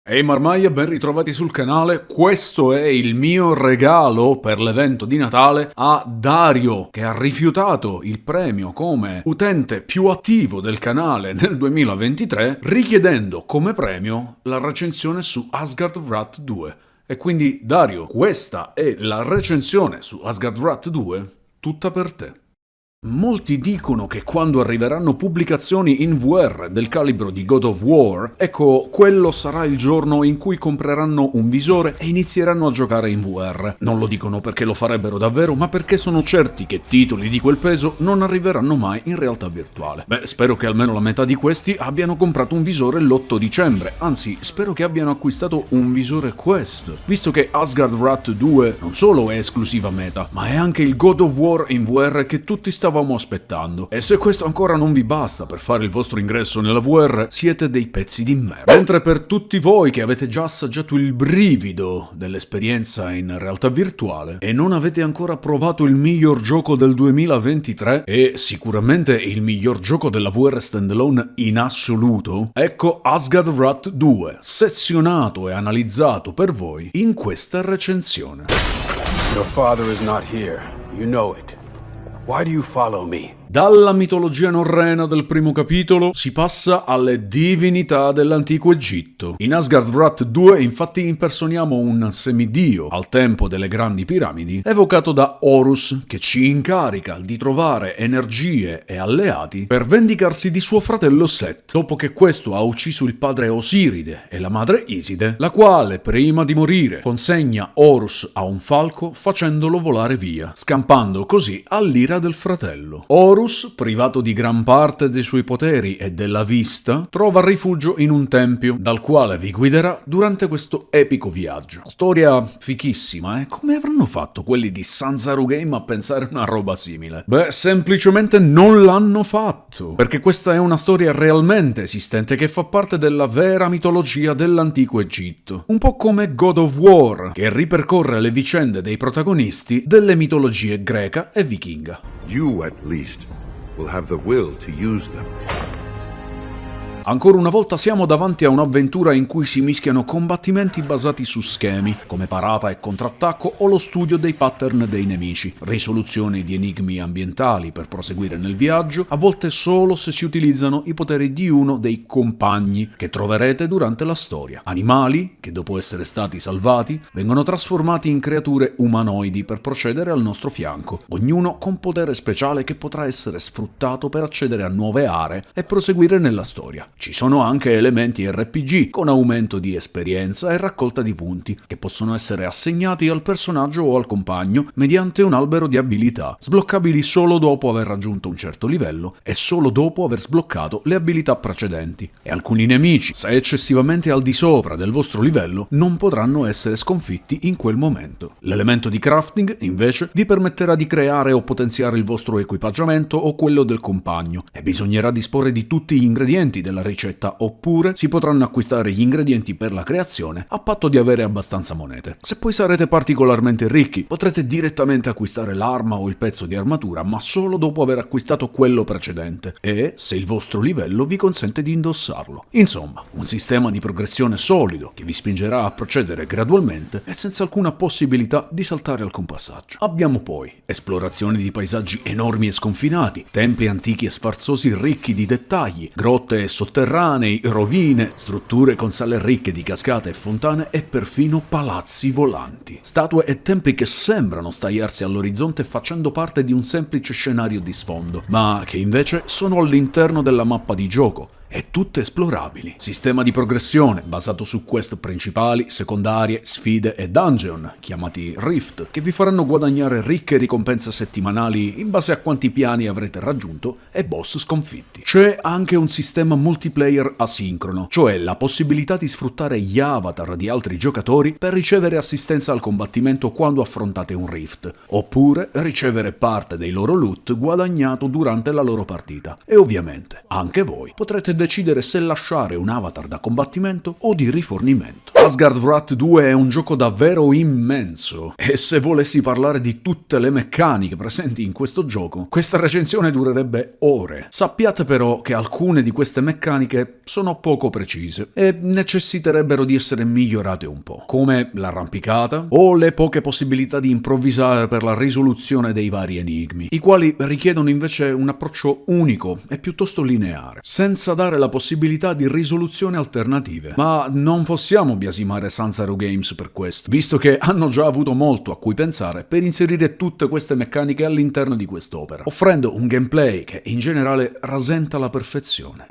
Ehi Marmaia, ben ritrovati sul canale. Questo è il mio regalo per l'evento di Natale a Dario, che ha rifiutato il premio come utente più attivo del canale nel 2023, richiedendo come premio la recensione su Asgard Wrath 2. E quindi Dario, questa è la recensione su Asgard Wrath 2, tutta per te. Molti dicono che quando arriveranno pubblicazioni in VR del calibro di God of War, ecco, quello sarà il giorno in cui compreranno un visore e inizieranno a giocare in VR. Non lo dicono perché lo farebbero davvero, ma perché sono certi che titoli di quel peso non arriveranno mai in realtà virtuale. Beh, spero che almeno la metà di questi abbiano comprato un visore l'8 dicembre, anzi, spero che abbiano acquistato un visore Quest, visto che Asgard Wrath 2 non solo è esclusiva meta, ma è anche il God of War in VR che tutti stavamo aspettando. E se questo ancora non vi basta per fare il vostro ingresso nella VR, siete dei pezzi di merda. Mentre per tutti voi che avete già assaggiato il brivido dell'esperienza in realtà virtuale e non avete ancora provato il miglior gioco del 2023 e sicuramente il miglior gioco della VR standalone in assoluto, ecco Asgard Wrath 2, sezionato e analizzato per voi in questa recensione. Your father is not here. You know it. Why do you follow me? Dalla mitologia norrena del primo capitolo si passa alle divinità dell'antico Egitto. In Asgard Wrath 2 infatti impersoniamo un semidio al tempo delle grandi piramidi, evocato da Horus, che ci incarica di trovare energie e alleati per vendicarsi di suo fratello Set, dopo che questo ha ucciso il padre Osiride e la madre Iside, la quale, prima di morire, consegna Horus a un falco facendolo volare via, scampando così all'ira del fratello. Horus, privato di gran parte dei suoi poteri e della vista, trova rifugio in un tempio, dal quale vi guiderà durante questo epico viaggio. Storia fichissima, eh? Come avranno fatto quelli di Sanzaru Game a pensare una roba simile? Beh, semplicemente non l'hanno fatto, perché questa è una storia realmente esistente che fa parte della vera mitologia dell'antico Egitto. Un po' come God of War, che ripercorre le vicende dei protagonisti delle mitologie greca e vichinga. You, at least, will have the will to use them. Ancora una volta siamo davanti a un'avventura in cui si mischiano combattimenti basati su schemi, come parata e contrattacco o lo studio dei pattern dei nemici, risoluzione di enigmi ambientali per proseguire nel viaggio, a volte solo se si utilizzano i poteri di uno dei compagni che troverete durante la storia. Animali che, dopo essere stati salvati, vengono trasformati in creature umanoidi per procedere al nostro fianco, ognuno con potere speciale che potrà essere sfruttato per accedere a nuove aree e proseguire nella storia. Ci sono anche elementi RPG con aumento di esperienza e raccolta di punti, che possono essere assegnati al personaggio o al compagno mediante un albero di abilità, sbloccabili solo dopo aver raggiunto un certo livello e solo dopo aver sbloccato le abilità precedenti. E alcuni nemici, se eccessivamente al di sopra del vostro livello, non potranno essere sconfitti in quel momento. L'elemento di crafting, invece, vi permetterà di creare o potenziare il vostro equipaggiamento o quello del compagno, e bisognerà disporre di tutti gli ingredienti della ricetta, oppure si potranno acquistare gli ingredienti per la creazione a patto di avere abbastanza monete. Se poi sarete particolarmente ricchi, potrete direttamente acquistare l'arma o il pezzo di armatura, ma solo dopo aver acquistato quello precedente e se il vostro livello vi consente di indossarlo. Insomma, un sistema di progressione solido che vi spingerà a procedere gradualmente e senza alcuna possibilità di saltare al compassaggio. Abbiamo poi esplorazioni di paesaggi enormi e sconfinati, templi antichi e sfarzosi ricchi di dettagli, grotte e sotterranei, rovine, strutture con sale ricche di cascate e fontane e perfino palazzi volanti. Statue e templi che sembrano stagliarsi all'orizzonte facendo parte di un semplice scenario di sfondo, ma che invece sono all'interno della mappa di gioco, e tutte esplorabili. Sistema di progressione basato su quest principali, secondarie, sfide e dungeon, chiamati Rift, che vi faranno guadagnare ricche ricompense settimanali in base a quanti piani avrete raggiunto e boss sconfitti. C'è anche un sistema multiplayer asincrono, cioè la possibilità di sfruttare gli avatar di altri giocatori per ricevere assistenza al combattimento quando affrontate un Rift, oppure ricevere parte dei loro loot guadagnato durante la loro partita. E ovviamente anche voi potrete decidere se lasciare un avatar da combattimento o di rifornimento. Asgard Wrath 2 è un gioco davvero immenso e se volessi parlare di tutte le meccaniche presenti in questo gioco, questa recensione durerebbe ore. Sappiate però che alcune di queste meccaniche sono poco precise e necessiterebbero di essere migliorate un po', come l'arrampicata o le poche possibilità di improvvisare per la risoluzione dei vari enigmi, i quali richiedono invece un approccio unico e piuttosto lineare, senza dare la possibilità di risoluzioni alternative. Ma non possiamo biasimare Sanzaru Games per questo, visto che hanno già avuto molto a cui pensare per inserire tutte queste meccaniche all'interno di quest'opera, offrendo un gameplay che in generale rasenta la perfezione.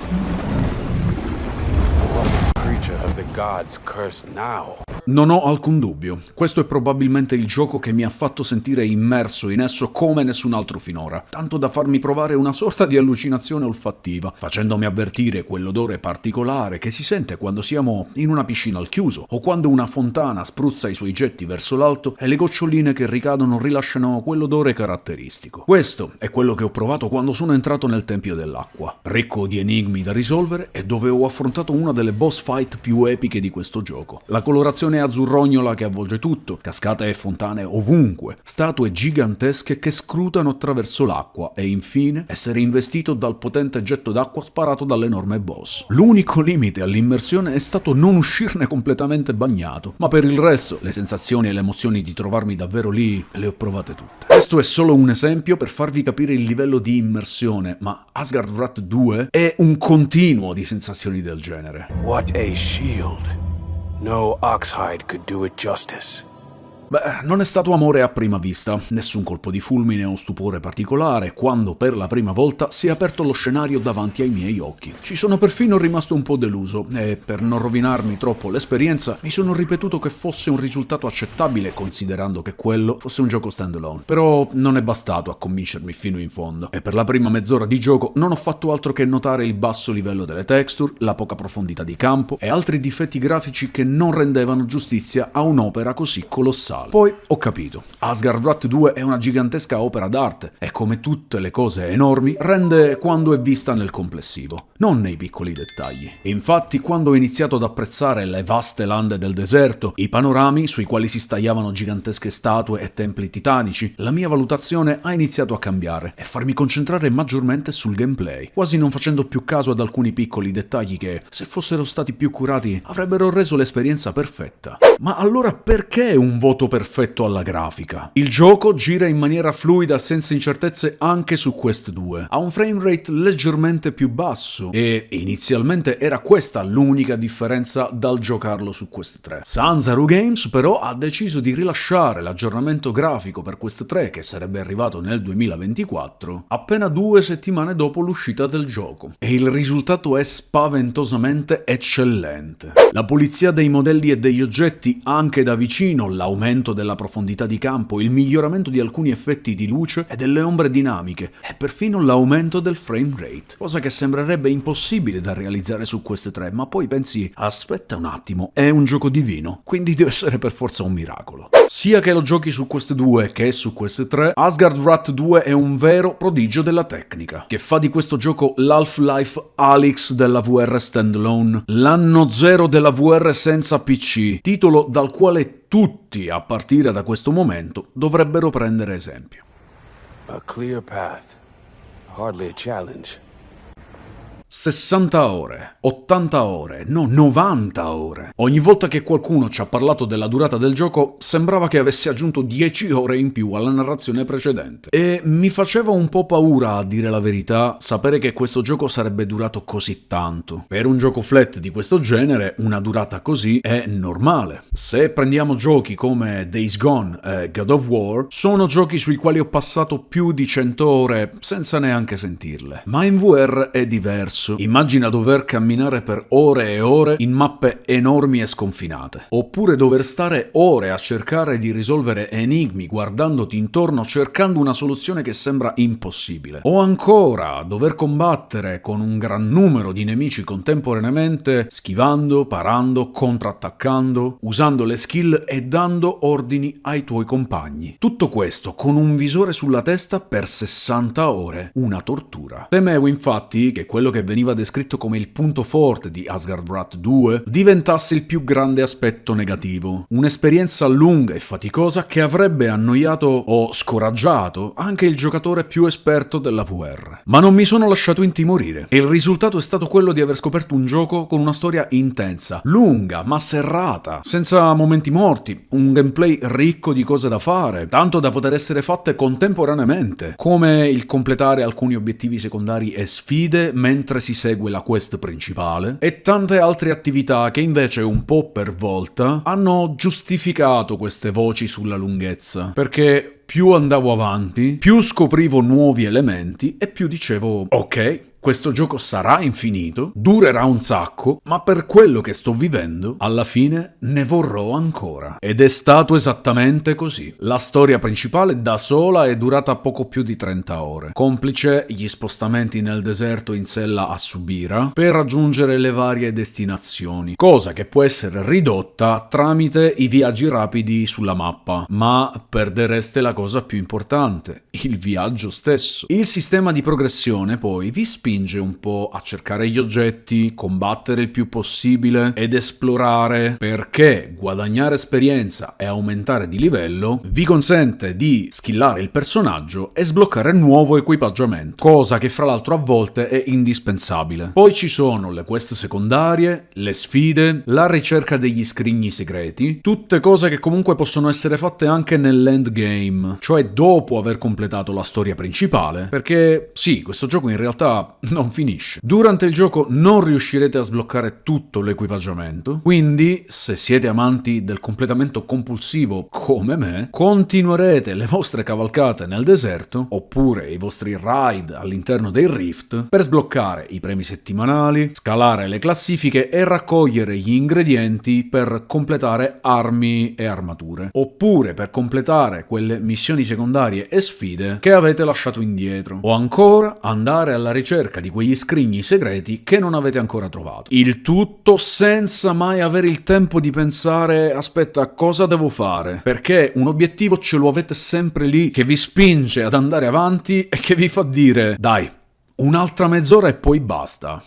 Creature of the gods curse now. Non ho alcun dubbio, questo è probabilmente il gioco che mi ha fatto sentire immerso in esso come nessun altro finora, tanto da farmi provare una sorta di allucinazione olfattiva, facendomi avvertire quell'odore particolare che si sente quando siamo in una piscina al chiuso, o quando una fontana spruzza i suoi getti verso l'alto e le goccioline che ricadono rilasciano quell'odore caratteristico. Questo è quello che ho provato quando sono entrato nel Tempio dell'Acqua, ricco di enigmi da risolvere e dove ho affrontato una delle boss fight più epiche di questo gioco. La colorazione azzurrognola che avvolge tutto, cascate e fontane ovunque, statue gigantesche che scrutano attraverso l'acqua e infine essere investito dal potente getto d'acqua sparato dall'enorme boss. L'unico limite all'immersione è stato non uscirne completamente bagnato, ma per il resto le sensazioni e le emozioni di trovarmi davvero lì le ho provate tutte. Questo è solo un esempio per farvi capire il livello di immersione, ma Asgard Wrath 2 è un continuo di sensazioni del genere. What a shield. No oxhide could do it justice. Beh, non è stato amore a prima vista, nessun colpo di fulmine o stupore particolare quando per la prima volta si è aperto lo scenario davanti ai miei occhi. Ci sono perfino rimasto un po' deluso e, per non rovinarmi troppo l'esperienza, mi sono ripetuto che fosse un risultato accettabile considerando che quello fosse un gioco standalone. Però non è bastato a convincermi fino in fondo e per la prima mezz'ora di gioco non ho fatto altro che notare il basso livello delle texture, la poca profondità di campo e altri difetti grafici che non rendevano giustizia a un'opera così colossale. Poi ho capito, Asgard Wrath 2 è una gigantesca opera d'arte e come tutte le cose enormi rende quando è vista nel complessivo, non nei piccoli dettagli. Infatti quando ho iniziato ad apprezzare le vaste lande del deserto, i panorami sui quali si stagliavano gigantesche statue e templi titanici, la mia valutazione ha iniziato a cambiare e farmi concentrare maggiormente sul gameplay, quasi non facendo più caso ad alcuni piccoli dettagli che, se fossero stati più curati, avrebbero reso l'esperienza perfetta. Ma allora perché un voto perfetto alla grafica? Il gioco gira in maniera fluida senza incertezze anche su Quest 2. Ha un frame rate leggermente più basso e inizialmente era questa l'unica differenza dal giocarlo su Quest 3. Sanzaru Games però ha deciso di rilasciare l'aggiornamento grafico per Quest 3 che sarebbe arrivato nel 2024 appena 2 settimane dopo l'uscita del gioco e il risultato è spaventosamente eccellente. La pulizia dei modelli e degli oggetti anche da vicino, l'aumento della profondità di campo, il miglioramento di alcuni effetti di luce e delle ombre dinamiche e perfino l'aumento del frame rate, cosa che sembrerebbe impossibile da realizzare su Quest 3, ma poi pensi, aspetta un attimo, è un gioco divino, quindi deve essere per forza un miracolo. Sia che lo giochi su Quest 2 che su Quest 3, Asgard Wrath 2 è un vero prodigio della tecnica, che fa di questo gioco l'Half-Life Alyx della VR standalone, l'anno zero della VR senza PC, titolo dal quale tutti, a partire da questo momento, dovrebbero prendere esempio. A clear path. Hardly a challenge. 60 ore, 80 ore, no, 90 ore. Ogni volta che qualcuno ci ha parlato della durata del gioco, sembrava che avesse aggiunto 10 ore in più alla narrazione precedente. E mi faceva un po' paura, a dire la verità, sapere che questo gioco sarebbe durato così tanto. Per un gioco flat di questo genere, una durata così è normale. Se prendiamo giochi come Days Gone e God of War, sono giochi sui quali ho passato più di 100 ore senza neanche sentirle. Ma in VR è diverso. Immagina dover camminare per ore e ore in mappe enormi e sconfinate, oppure dover stare ore a cercare di risolvere enigmi guardandoti intorno cercando una soluzione che sembra impossibile, o ancora dover combattere con un gran numero di nemici contemporaneamente, schivando, parando, contrattaccando, usando le skill e dando ordini ai tuoi compagni. Tutto questo con un visore sulla testa per 60 ore, una tortura. Temevo infatti che quello che veniva descritto come il punto forte di Asgardwrath 2, diventasse il più grande aspetto negativo. Un'esperienza lunga e faticosa che avrebbe annoiato o scoraggiato anche il giocatore più esperto della VR. Ma non mi sono lasciato intimorire e il risultato è stato quello di aver scoperto un gioco con una storia intensa, lunga ma serrata, senza momenti morti, un gameplay ricco di cose da fare, tanto da poter essere fatte contemporaneamente, come il completare alcuni obiettivi secondari e sfide mentre si segue la quest principale, e tante altre attività che invece un po' per volta hanno giustificato queste voci sulla lunghezza, perché più andavo avanti, più scoprivo nuovi elementi e più dicevo ok, questo gioco sarà infinito, durerà un sacco, ma per quello che sto vivendo, alla fine ne vorrò ancora. Ed è stato esattamente così. La storia principale da sola è durata poco più di 30 ore, complice gli spostamenti nel deserto in sella a Subira per raggiungere le varie destinazioni, cosa che può essere ridotta tramite i viaggi rapidi sulla mappa, ma perdereste la cosa più importante, il viaggio stesso. Il sistema di progressione poi vi spinge un po' a cercare gli oggetti, combattere il più possibile ed esplorare, perché guadagnare esperienza e aumentare di livello vi consente di skillare il personaggio e sbloccare nuovo equipaggiamento, cosa che fra l'altro a volte è indispensabile. Poi ci sono le quest secondarie, le sfide, la ricerca degli scrigni segreti, tutte cose che comunque possono essere fatte anche nell'endgame, cioè dopo aver completato la storia principale, perché sì, questo gioco in realtà non finisce. Durante il gioco non riuscirete a sbloccare tutto l'equipaggiamento, quindi se siete amanti del completamento compulsivo come me, continuerete le vostre cavalcate nel deserto oppure i vostri raid all'interno dei Rift per sbloccare i premi settimanali, scalare le classifiche e raccogliere gli ingredienti per completare armi e armature, oppure per completare quelle missioni secondarie e sfide che avete lasciato indietro, o ancora andare alla ricerca di quegli scrigni segreti che non avete ancora trovato. Il tutto senza mai avere il tempo di pensare aspetta, cosa devo fare? Perché un obiettivo ce lo avete sempre lì che vi spinge ad andare avanti e che vi fa dire dai, un'altra mezz'ora e poi basta.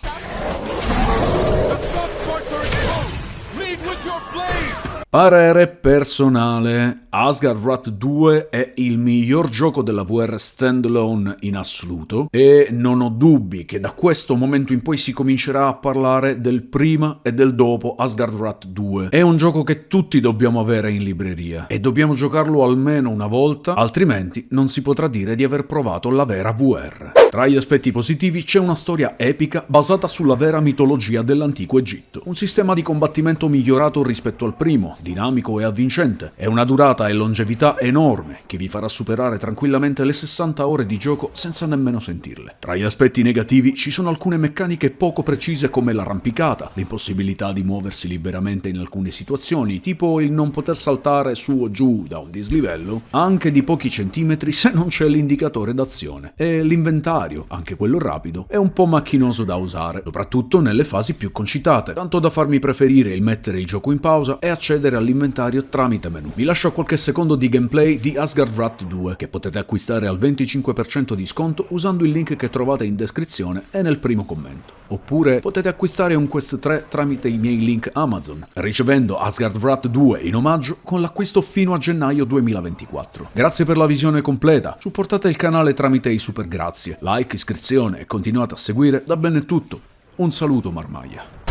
Parere personale: Asgardwrath 2 è il miglior gioco della VR standalone in assoluto e non ho dubbi che da questo momento in poi si comincerà a parlare del prima e del dopo Asgardwrath 2. È un gioco che tutti dobbiamo avere in libreria e dobbiamo giocarlo almeno una volta, altrimenti non si potrà dire di aver provato la vera VR. Tra gli aspetti positivi c'è una storia epica basata sulla vera mitologia dell'antico Egitto, un sistema di combattimento migliorato rispetto al primo, dinamico e avvincente, e una durata e longevità enorme che vi farà superare tranquillamente le 60 ore di gioco senza nemmeno sentirle. Tra gli aspetti negativi ci sono alcune meccaniche poco precise come l'arrampicata, l'impossibilità di muoversi liberamente in alcune situazioni, tipo il non poter saltare su o giù da un dislivello anche di pochi centimetri se non c'è l'indicatore d'azione, e l'inventario, anche quello rapido, è un po' macchinoso da usare, soprattutto nelle fasi più concitate, tanto da farmi preferire il mettere il gioco in pausa e accedere all'inventario tramite menu. Vi lascio qualche secondo di gameplay di Asgardwrath 2 che potete acquistare al 25% di sconto usando il link che trovate in descrizione e nel primo commento. Oppure potete acquistare un Quest 3 tramite i miei link Amazon, ricevendo Asgardwrath 2 in omaggio con l'acquisto fino a gennaio 2024. Grazie per la visione completa, supportate il canale tramite i super grazie, like, iscrizione e continuate a seguire. Da bene è tutto, un saluto Marmaglia.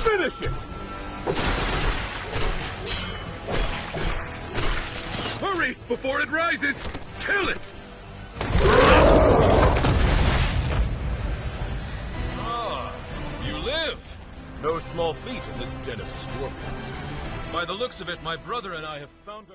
Finish it! Hurry, before it rises! Kill it! Ah, you live! No small feat in this den of scorpions. By the looks of it, my brother and I have found our...